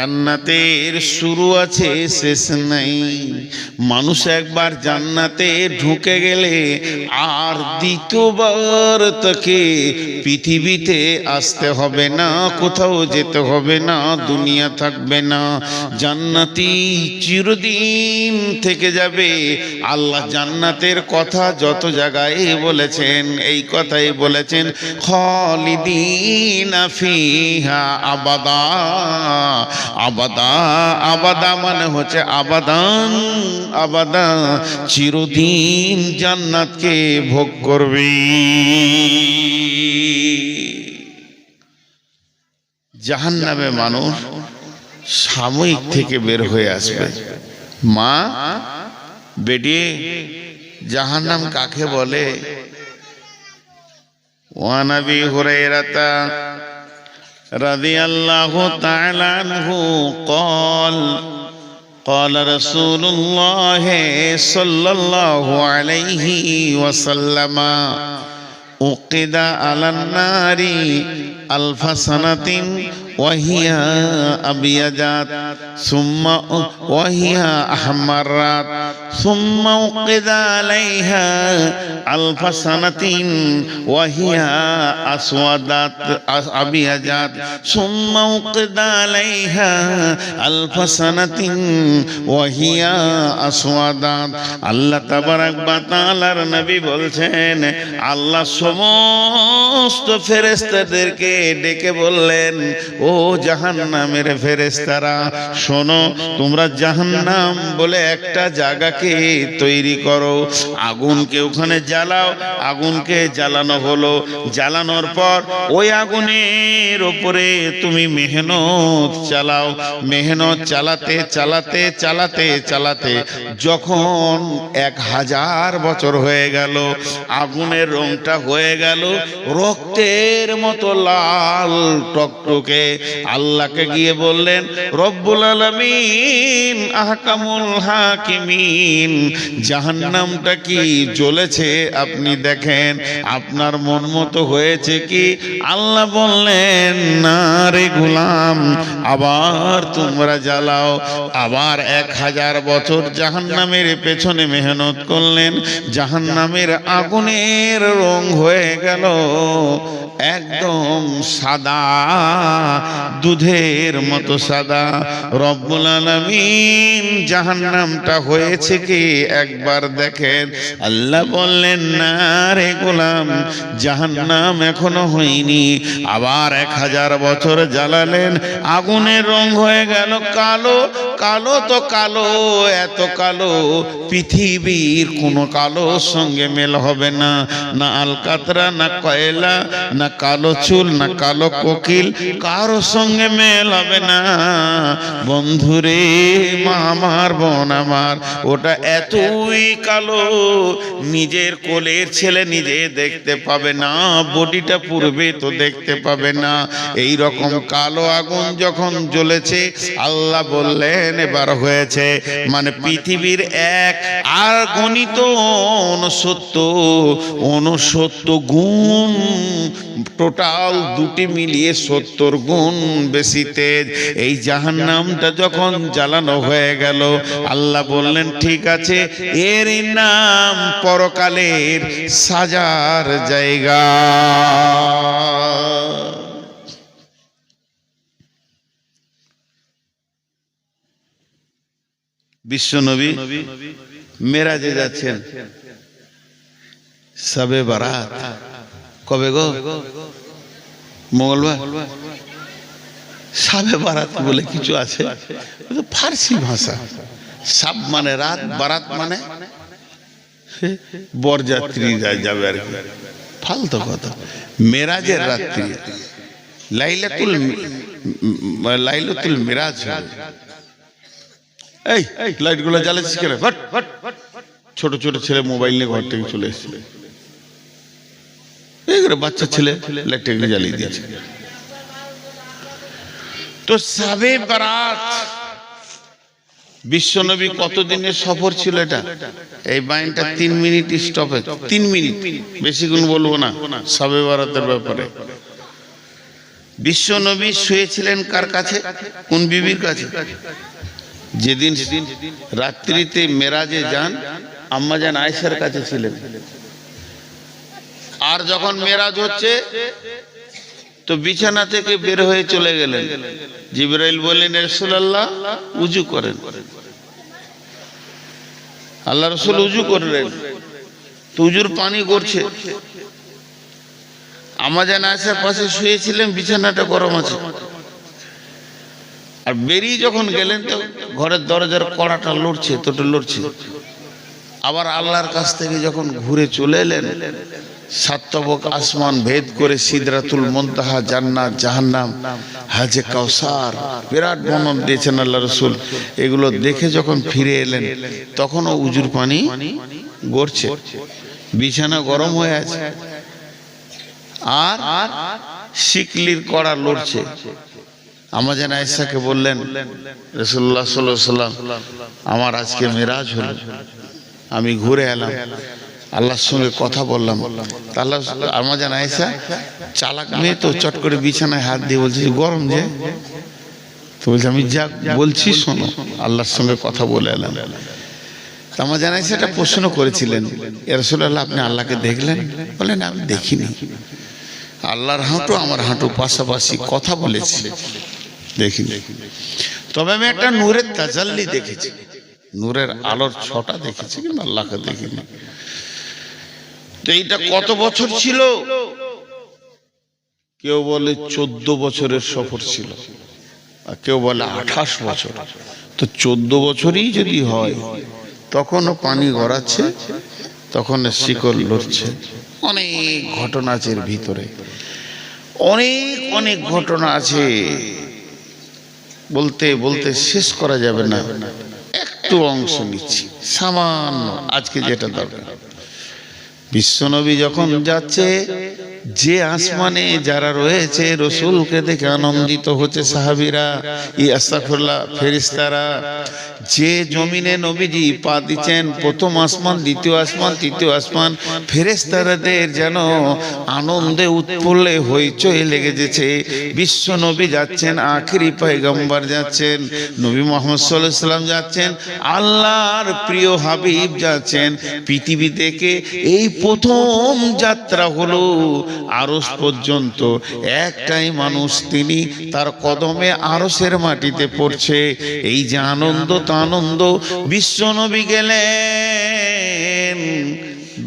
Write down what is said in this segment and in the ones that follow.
জান্নাতের শুরু আছে শেষ নাই। মানুষ একবার জান্নাতে ঢুকে গেলে আর দ্বিতীয়বার তাকে পৃথিবীতে আসতে হবে না, কোথাও যেতে হবে না, দুনিয়া থাকবে না। জান্নাতি চিরদিন থেকে যাবে। আল্লাহ জান্নাতের কথা যত জায়গায় বলেছেন এই কথাই বলেছেন, খালিদিনা ফিহা আবাদা। আবাদা আবাদা মানে হচ্ছে আবাদান আবাদা, চিরদিন জান্নাতকে ভোগ করবে। জাহান্নামে মানুষ সাময়িক থেকে বের হয়ে আসবে। মা বেটি, জাহান্নাম কাকে বলে? ওয়া নবী হুরায়রা رضي الله تعالى عنه قال قال رسول الله صلى الله عليه وسلم أوقد على النار 1000 سنة وهي أبيضات ثم وهي أحمرات ثم أوقد عليها 1000 سنة وهي أسودات أبيضات ثم أوقد عليها 1000 سنة وهي أسودات। আল্লাহ তাবারাক ওয়া তাআলার নবী বলছেন, আল্লাহ সমস্ত ফেরেশতাদেরকে ডেকে বললেন, ও জাহান্নামের ফেরেশতারা শোনো, তোমরা জাহান্নাম বলে একটা জায়গাকে তৈরি করো, আগুনকে ওখানে জ্বালাও। আগুনকে জ্বালানো হলো, জ্বালানোর পর ওই আগুনের উপরে তুমি মেহনত চালাও। মেহনত চালাতে চালাতে চালাতে চালাতে যখন 1000 বছর হয়ে গেল, আগুনের রংটা হয়ে গেল রক্তের মতো লাল টকটকে। আল্লাহকে গিয়ে বললেন, রব্বুল আলামিন আহকামুল হাকিমিন, জাহান্নামটা কি জ্বলেছে আপনি দেখেন, আপনার মন মতো হয়েছে কি? আল্লাহ বললেন, না রে গোলাম, আবার তোমরা জ্বালাও। আবার 1000 বছর জাহান্নামের পেছনে মেহনত করলেন, জাহান্নামের আগুনের রং হয়ে গেল একদম সাদা, দুধের মতো সাদা। রব্বুল আলামিন জাহান্নামটা হয়েছে কি একবার দেখেন। আল্লাহ বললেন, না রে গোলাম, জাহান্নাম এখনো হয়নি। আবার 1000 বছর জ্বালালেন, আগুনের রং হয়ে গেল কালো। কালো তো কালো, এত কালো পৃথিবীর কোনো কালোর সঙ্গে মেল হবে না। না আলকাতরা, না কয়লা, না কালো চুল, না কালো কোকিল, কারো সঙ্গে মেল হবে না। বন্ধুরে, মা আমার, বোন আমার, ওটা এতই কালো নিজের কোলের ছেলে নিজে দেখতে পাবে না, বডিটা পূর্বে তো দেখতে পাবে না। এই রকম কালো আগুন যখন জ্বলেছে, আল্লাহ বললেন এবার হয়েছে, মানে পৃথিবীর এক আর গণিত 69 গুণ, টোটাল দুটি মিলিয়ে 70 গুণ বেশি তেজ। এই জাহান্নামটা যখন জ্বালানো হয়ে গেল, আল্লাহ বললেন, ঠিক আছে, এর নাম পরকালের সাজার জায়গা। বিশ্বনবী মেরাজে যাচ্ছেন, শবে বারাত কবে গো? মঙ্গলবার। শবে বারাত বলে কিছু আছে, ফার্সি ভাষা। সাব মানে রাত, বারাত মানে বরযাত্রীরা যাবে আর কি, ফালতু কথা। মেরাজের রাত্রি, লাইলাতুল মিরাজ। এই লাইট গুলো জ্বালাচ্ছিস কেন? ছোট ছোট ছেলে মোবাইল নিয়ে ঘর থেকে চলে এসেছিল, বাচ্চা ছেলে লাইটটা জ্বালিয়ে দিয়েছে। তো শবে বারাত বিশ্বনবী কতদিনের সফর ছিল এটা? এই বাইনটা 3 মিনিট স্টপেজ, 3 মিনিট, বেশিক্ষণ বলবো না শবে বারাতের ব্যাপারে। বিশ্ব নবী শুয়েছিলেন কার কাছে? কোন বিবির কাছে? যেদিন রাত্রিতে মেরাজে যান আম্মা জান আয়েশার কাছে ছিলেন। আর যখন মেরাজ হচ্ছে তো বিছানা থেকে বের হয়ে চলে গেলেন। জিবরাইল বললেন, রাসূলুল্লাহ উযু করেন। আল্লাহ রাসূল উযু করলেন, তো উযুর পানি গড়ছে। আম্মা জান আয়েশার পাশে শুয়েছিলেন, বিছানাটা গরম আছে। আর বেরিয়ে যখন গেলেন তো ঘরের দরজার কড়াটা লড়ছে, তোটা লড়ছে। আবার আল্লাহর কাছ থেকে যখন ঘুরে চলে এলেন, সাতবক আসমান ভেদ করে সিদরাতুল মুনতাহা, জান্নাত, জাহান্নাম, হাজে কাউসার, বিরাট বর্ণনা দিয়েছেন আল্লাহ রাসূল। এগুলো দেখে যখন ফিরে এলেন তখনও উজুর পানি গড়ছে, বিছানা গরম হয়ে আছে, আর শিকলির কড়া লড়ছে। আম্মা জান আয়েশাকে বললেন, রাসূলুল্লাহ সাল্লাল্লাহু আলাইহি ওয়াসাল্লাম, আমার আজকে মেরাজ হলো, আমি ঘুরে এলাম, আল্লাহর সঙ্গে কথা বললাম। আল্লাহ, আম্মা জান আয়েশা চালাক মেয়ে তো, চট করে বিছানায় হাত দিয়ে বলছে গরম যে, তো বলছে আমি যা বলছি শোনো, আল্লাহর সঙ্গে কথা বলে এলাম। আম্মা জান আয়েশা একটা প্রশ্ন করেছিলেন, ইয়া রাসূলুল্লাহ আপনি আল্লাহকে দেখলেন? বলেন আমি দেখিনি, আল্লাহর হাঁটু আমার হাঁটু পাশাপাশি, কথা বলেছি, দেখিনি। তবে আমি একটা নূরের তাজাল্লি দেখেছি, নূরের আলোর ছটা দেখেছি, কিন্তু আল্লাহকে দেখিনি। তো এইটা কত বছর ছিল? কেউ বলে 14 বছরের সফর ছিল, আর কেউ বলে 28 বছর। তো 14 বছরই যদি হয়, তখনও পানি গড়াচ্ছে, তখন শিকল লড়ছে। অনেক ঘটনা আছে এর ভিতরে, অনেক অনেক ঘটনা আছে, বলতে বলতে শেষ করা যাবে না। একটু অংশ নিচ্ছি সামান্য, আজকে যেটা দরকার। বিশ্বনবী যখন যাচ্ছে, যে আসমানে যারা রয়েছে রসুলকে দেখে আনন্দিত হচ্ছে সাহাবীরা, আস্তাগফিরুল্লাহ, ফেরেশতারা। যে জমিনে নবীজি পা দিচ্ছেন, প্রথম আসমান, দ্বিতীয় আসমান, তৃতীয় আসমান, ফেরেশতাদের যেন আনন্দে উৎফুল্লে হইচই লেগে যেছে। বিশ্ব নবী যাচ্ছেন, আখেরি পয়গম্বর যাচ্ছেন, নবী মুহাম্মদ সাল্লাল্লাহু আলাইহি ওয়াসাল্লাম যাচ্ছেন, আল্লাহর প্রিয় হাবিব যাচ্ছেন। পৃথিবী থেকে এই প্রথম যাত্রা হলো আরশ পর্যন্ত। একটাই মানুষ, তিনি তার কদমে আরশের মাটিতে পড়ছে। এই যে আনন্দ, তা আনন্দ। বিশ্বনবী গেলেন,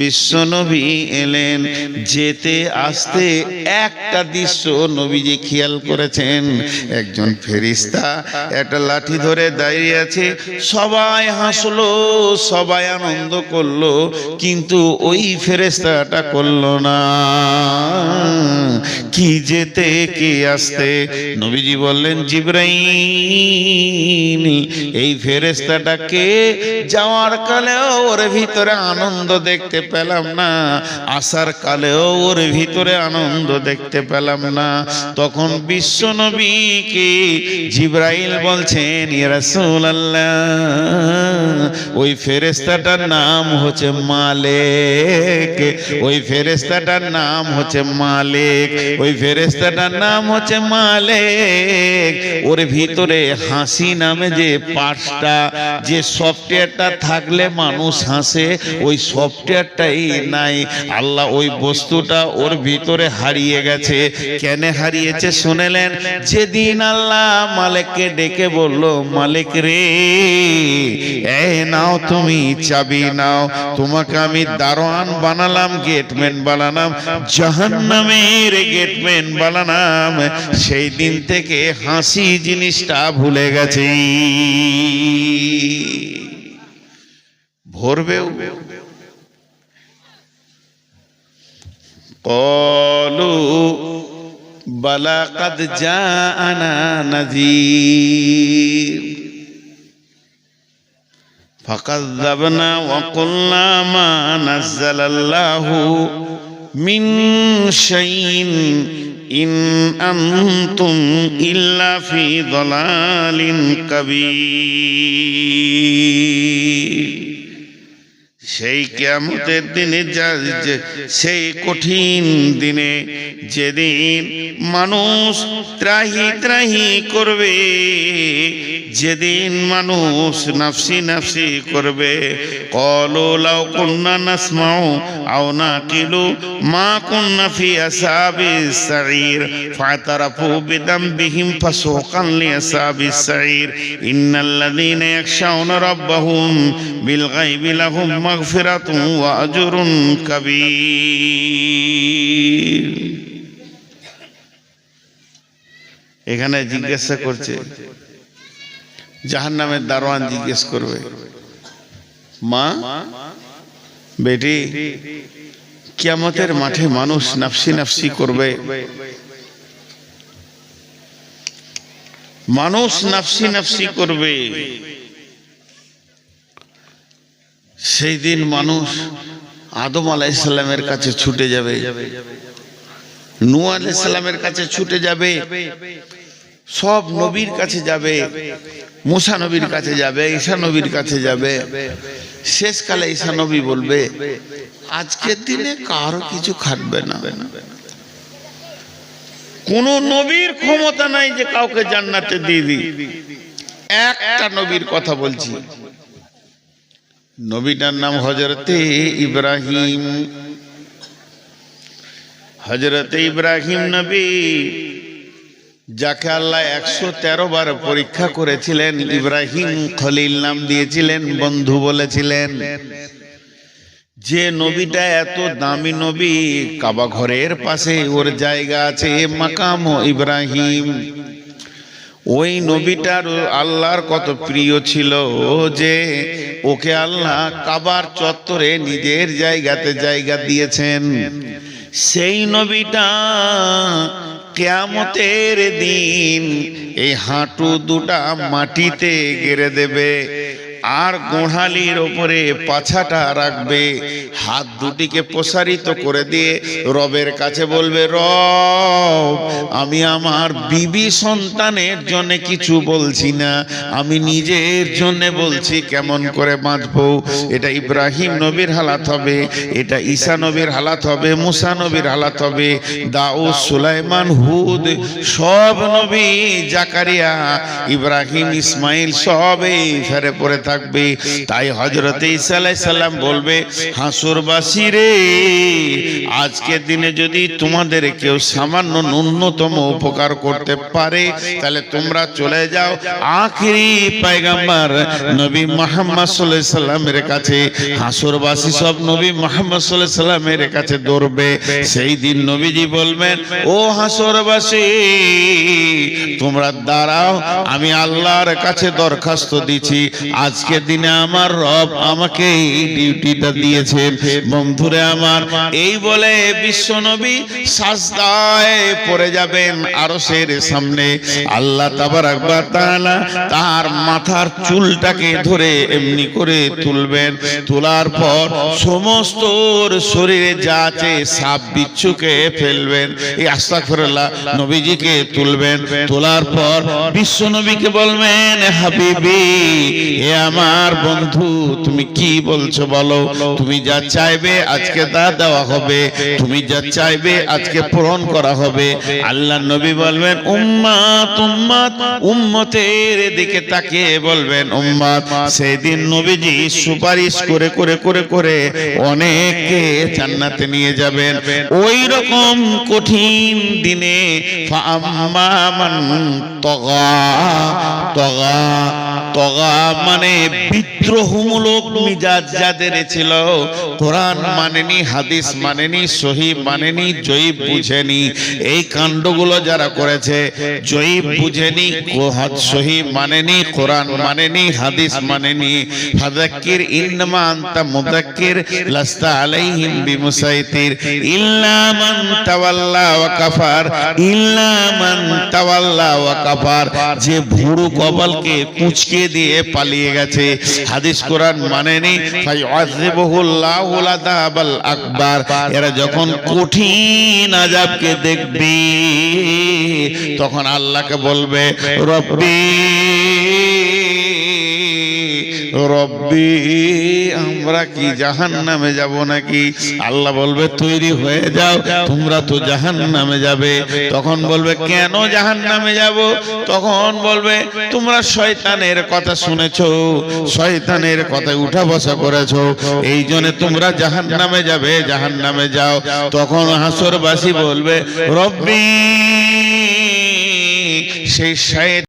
বিশ্বনবী এলেন, যেতে আসতে একটা দৃশ্য নবীজি খেয়াল করেছেন। একজন ফেরেশতা একটা লাঠি ধরে দাঁড়িয়ে আছে। সবাই হাসলো, সবাই আনন্দ করলো, কিন্তু ওই ফেরেশতাটা করলো না। কি যেতে কি আসতে? নবীজি বললেন, জিবরাইল, এই ফেরেশতাটাকে যাওয়ার কালেও ওর ভিতরে আনন্দ দেখতে পেলাম না, আসার কালেও ওর ভিতরে আনন্দ দেখতে পেলাম না। তখন বিশ্ব নবীকে জিবরাইল বলছেন, ইয়া রাসূলুল্লাহ, ওই ফেরেশতাটার নাম হচ্ছে মালিক, ওই ফেরেশতাটার নাম হচ্ছে মালিক, ওই ফেরেশতাটার নাম হচ্ছে মালিক। ওর ভিতরে হাসি নামে যে পার্টসটা, যে সফটওয়্যারটা থাকলে মানুষ হাসে, ওই সফটওয়্যারটাই নাই। আল্লাহ ওই বস্তুটা ওর ভিতরে হারিয়ে গেছে। কেন হারিয়েছে শুনলেন? যেদিন আল্লাহ মালিককে ডেকে বলল, মালিক রে, এই নাও তুমি চাবি নাও, তোমাকে আমি দারোয়ান বানালাম, গেটম্যান বানালাম, জাহান্নামের গেটম্যান বানালাম। সেই দিন থেকে হাসি জিনিসটা ভুলে গেছে। ভরবেও। ক্বালু বালা কাদ জাআনা নাযীর ফাকাযযাবনা ওয়া কুলনা মা নাযালাল্লাহু মিন শাইইন ইন আনতুম ইল্লা ফি দালালিন কাবীর। সেই কিয়ামতের দিনে, সেই কঠিন দিনে যেদিন মানুষ ত্রাহি ত্রাহি করবে, যেদিন মানুষ নাফসি নাফসি করবে, ক্বালু লাউ কুন্না নাসমাউ আও নাকিলু মা কুন্না ফি আসহাবিস সাঈর ফাতারাফু বিদামবিহিম ফাসুকান লিআসহাবিস সাঈর ইন্নাল্লাযীনা ইয়াখশাউনা রাব্বাহুম বিল গায়বি লাহুম মাগফিরাতুন ওয়া আজরুন কাবীর। এখানে জিজ্ঞাসা করছে, জাহান্নামের দারোয়ান জিজ্ঞেস করবে, মা বেটি, কিয়ামতের মাঠে মানুষ নাফসি নাফসি করবে, মানুষ নাফসি নাফসি করবে। সেই দিন মানুষ আদম আলাইহিস সালামের কাছে ছুটে যাবে, নূহ আলাইহিস সালামের কাছে ছুটে যাবে, সব নবীর কাছে যাবে, মুসা নবীর কাছে যাবে, ঈসা নবীর কাছে যাবে। শেষকালে ঈসা নবী বলবে, আজকের দিনে কারো কিছু খাটবে না। কোন নবীর ক্ষমতা নাই যে কাউকে জান্নাতে দিয়ে দিই। একটা নবীর কথা বলছি, নবীটার নাম হযরতে ইব্রাহিম। হযরতে ইব্রাহিম নবী, যাকে আল্লাহ 113 বার পরীক্ষা করেছিলেন, ইব্রাহিম খলিল নাম দিয়েছিলেন, বন্ধু বলেছিলেন। যে নবীটা এত দামি নবী, কাবা ঘরের পাশে ওর জায়গা আছে, মাকাম ইব্রাহিম। ওই নবীটার আল্লাহর কত প্রিয় ছিল যে ওকে আল্লাহ কাবার চত্বরে নিজের জায়গাতে জায়গা দিয়েছেন। সেই নবীটা কিয়ামতের দিন এই হাঁটু দুটা মাটিতে গেড়ে দেবে, আর গোড়ালির ওপরে পাছাটা রাখবে, হাত দুটিকে প্রসারিত করে দিয়ে রবের কাছে বলবে, রব, আমি আমার বিবি সন্তানের জন্য কিছু বলছি না, আমি নিজের জন্য বলছি, কেমন করে বাঁচবো। এটা ইব্রাহিম নবীর হালাত হবে, এটা ঈসা নবীর হালাত হবে, মুসা নবীর হালাত হবে, দাউদ, সুলাইমান, হুদ, সব নবী, জাকারিয়া, ইব্রাহিম, ইসমাইল, সব এই ফেরে পড়ে থাকবে। তাই হযরতে ঈসা আলাইহিস সালাম বলবে, হাসুরবাসী রে, আজকের দিনে যদি তোমাদের কেউ সামান্য ন্যূনতম উপকার করতে পারে, তাহলে তোমরা চলে যাও আখিরি পয়গম্বর নবী মুহাম্মদ সাল্লাল্লাহু আলাইহি সাল্লামের কাছে। হাসুরবাসী সব নবী মুহাম্মদ সাল্লাল্লাহু আলাইহি সাল্লামের কাছে দৌড়বে। সেই দিন নবীজি বলবেন, ও হাসুরবাসী, তোমরা দাঁড়াও, আমি আল্লাহর কাছে দরখাস্ত দিচ্ছি, আজকের দিনে আমার রব আমাকে এই ডিউটিটা দিয়েছেন। বন্ধুরে আমার, এই বলে বিশ্বনবী সাজদায় পড়ে যাবেন আরশের সামনে। আল্লাহ তাবারাক ওয়া তাআলা তার মাথার চুলটাকে ধরে এমনি করে তুলবেন, তোলার পর সমস্ত শরীরে যা আছে সাপ বিচ্ছুকে ফেলবেন। এই আস্তাগফিরুল্লাহ, নবীজিকে তুলবেন, তোলার পর বিশ্বনবীকে বলবেন, হাবিবি, এ আমার বন্ধু, তুমি কি বলছো বলো, তুমি যা চাইবে আজকে তা দেওয়া হবে, তুমি যা চাইবে আজকে পূরণ করা হবে। আল্লাহ নবী বলবেন, উম্মত উম্মত, উম্মতের দিকে তাকিয়ে বলবেন উম্মত। সেই দিন নবীজি সুপারিশ করে করে করে করে অনেককে জান্নাতে নিয়ে যাবেন। ওই রকম কঠিন দিনে ফাআম্মা মান তগা, তগা, তগা মানে বিদ্রোহমূলক মিজাজ যাদের ছিল, কোরআন মানেনি, হাদিস মানেনি, সহি মানেনি, জয়ীব বুঝেনি, এই কাণ্ডগুলো যারা করেছে, জয়ীব বুঝেনি, সহি মানেনি, কোরআন মানেনি, হাদিস মানেনি। ফাযাক্কির ইন্নামা আনতা মুযাক্কির লাস্তা আলাইহিম বিমুসাইতির ইল্লা মান তাওয়াল্লা ওয়া কাফার, ইল্লা মান তাওয়াল্লা ওয়া কাফার, যে ভুরু কপালকে কুঁচকে দিয়ে পালিয়ে গেছে, হাদিস কোরআন মানেনি, ফায়ুআযিবুহুল্লাহুল আযাবাল আকবার। এরা যখন কঠিন আযাবকে দেখবে, তখন আল্লাহকে বলবে, রব্বি রব্বি আমরা কি জাহান্নামে যাব নাকি? আল্লাহ বলবে তৈরি হয়ে যাও, তোমরা তো জাহান্নামে যাবে। তখন বলবে কেন জাহান্নামে যাব? তখন বলবে তোমরা শয়তানের কথা শুনেছো, শয়তানের কথায় উঠা বসা করেছো, এই জন্য তোমরা জাহান্নামে যাবে, জাহান্নামে যাও। তখন হাসরবাসী বলবে রব্বি সেই